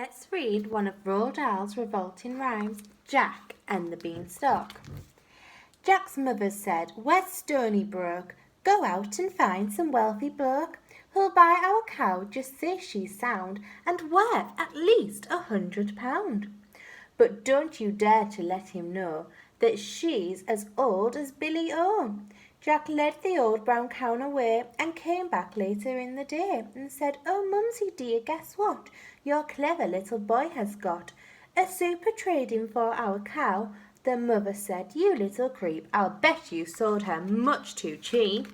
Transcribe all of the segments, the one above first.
Let's read one of Roald Dahl's revolting rhymes, Jack and the Beanstalk. Jack's mother said, "Where's Stony Brook? Go out and find some wealthy bloke who'll buy our cow, just say she's sound, and worth at least £100. But don't you dare to let him know that she's as old as Billy O." Jack led the old brown cow away and came back later in the day and said, "Oh, Mumsy dear, guess what? Your clever little boy has got a super trading for our cow." The mother said, "You little creep, I'll bet you sold her much too cheap."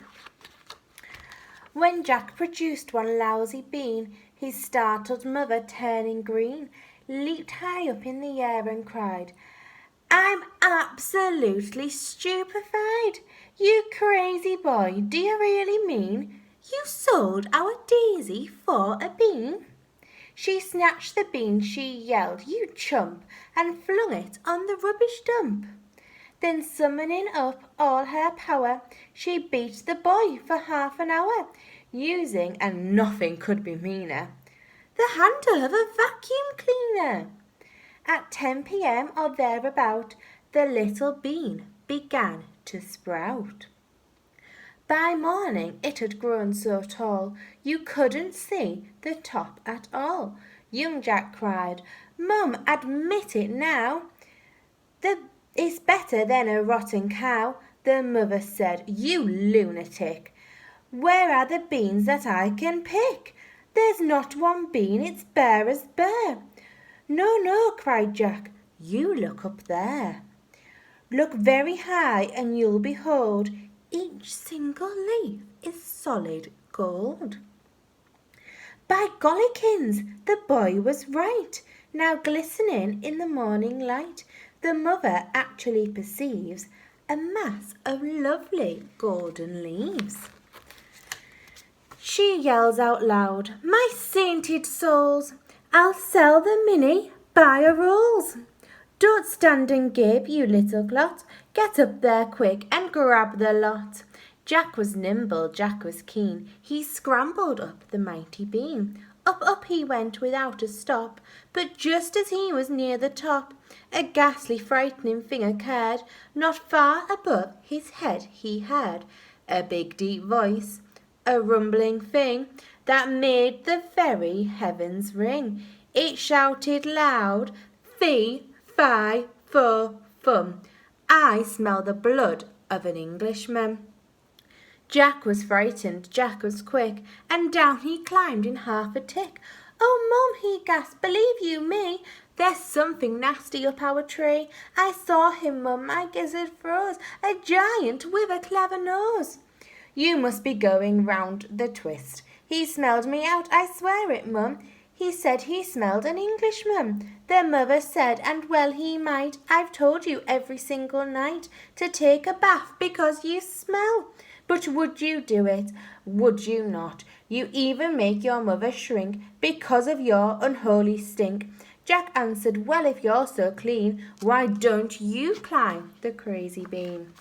When Jack produced one lousy bean, his startled mother, turning green, leaped high up in the air and cried, "I'm absolutely stupefied! You crazy boy, do you really mean you sold our Daisy for a bean?" She snatched the bean, she yelled, "You chump," and flung it on the rubbish dump. Then summoning up all her power, she beat the boy for half an hour, using, and nothing could be meaner, the handle of a vacuum cleaner. At 10 p.m. or thereabout, the little bean began to sprout. By morning it had grown so tall, you couldn't see the top at all. Young Jack cried, "Mum, admit it now. It's better than a rotten cow." The mother said, "You lunatic, where are the beans that I can pick? There's not one bean, it's bare as bare." "No, no," cried Jack, "you look up there. Look very high and you'll behold each single leaf is solid gold." By gollykins, the boy was right. Now glistening in the morning light, the mother actually perceives a mass of lovely golden leaves. She yells out loud, "My sainted souls, I'll sell the Minnie by a rolls. Don't stand and gape, you little clot. Get up there quick and grab the lot." Jack was nimble, Jack was keen. He scrambled up the mighty beam. Up, up he went without a stop. But just as he was near the top, a ghastly frightening thing occurred. Not far above his head he heard a big deep voice, a rumbling thing that made the very heavens ring. It shouted loud, "Fee, fi, fo, fum. I smell the blood of an Englishman." Jack was frightened, Jack was quick, and down he climbed in half a tick. "Oh, Mum," he gasped, "believe you me, there's something nasty up our tree. I saw him, Mum, my gizzard froze, a giant with a clever nose." "You must be going round the twist. He smelled me out, I swear it, Mum. He said he smelled an Englishman." The mother said, and well he might. "I've told you every single night to take a bath because you smell. But would you do it? Would you not? You even make your mother shrink because of your unholy stink." Jack answered, "Well, if you're so clean, why don't you climb the crazy bean?"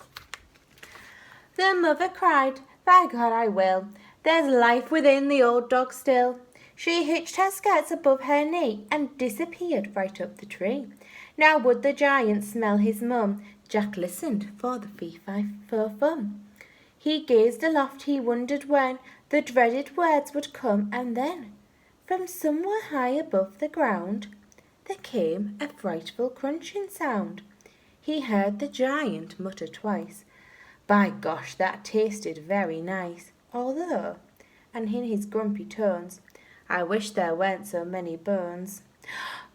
The mother cried, "By God, I will. There's life within the old dog still." She hitched her skirts above her knee and disappeared right up the tree. Now would the giant smell his mum? Jack listened for the fee-fi-fo-fum. He gazed aloft, he wondered when the dreaded words would come, and then, from somewhere high above the ground, there came a frightful crunching sound. He heard the giant mutter twice, "By gosh, that tasted very nice, although," and in his grumpy tones, "I wish there weren't so many bones."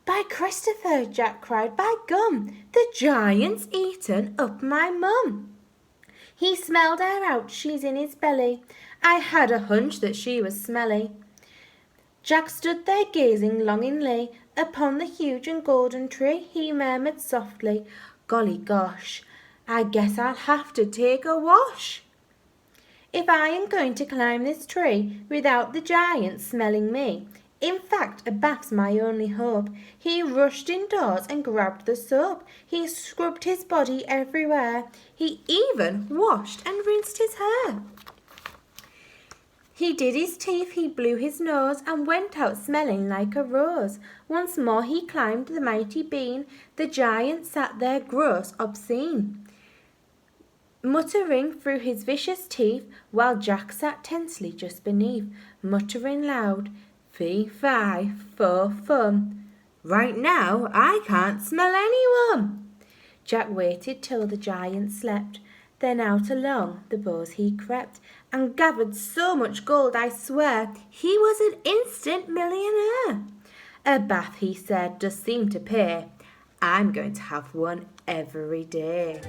"By Christopher," Jack cried, "by gum, the giant's eaten up my mum. He smelled her out, she's in his belly. I had a hunch that she was smelly." Jack stood there gazing longingly upon the huge and golden tree. He murmured softly, "Golly gosh, I guess I'll have to take a wash if I am going to climb this tree without the giant smelling me. In fact, a bath's my only hope." He rushed indoors and grabbed the soap. He scrubbed his body everywhere. He even washed and rinsed his hair. He did his teeth, he blew his nose, and went out smelling like a rose. Once more he climbed the mighty bean. The giant sat there gross obscene, muttering through his vicious teeth, while Jack sat tensely just beneath, muttering loud, fee, fi, fo, fum. Right now I can't smell anyone. Jack waited till the giant slept, then out along the boughs he crept, and gathered so much gold, I swear, he was an instant millionaire. A bath, he said, does seem to pay. I'm going to have one every day.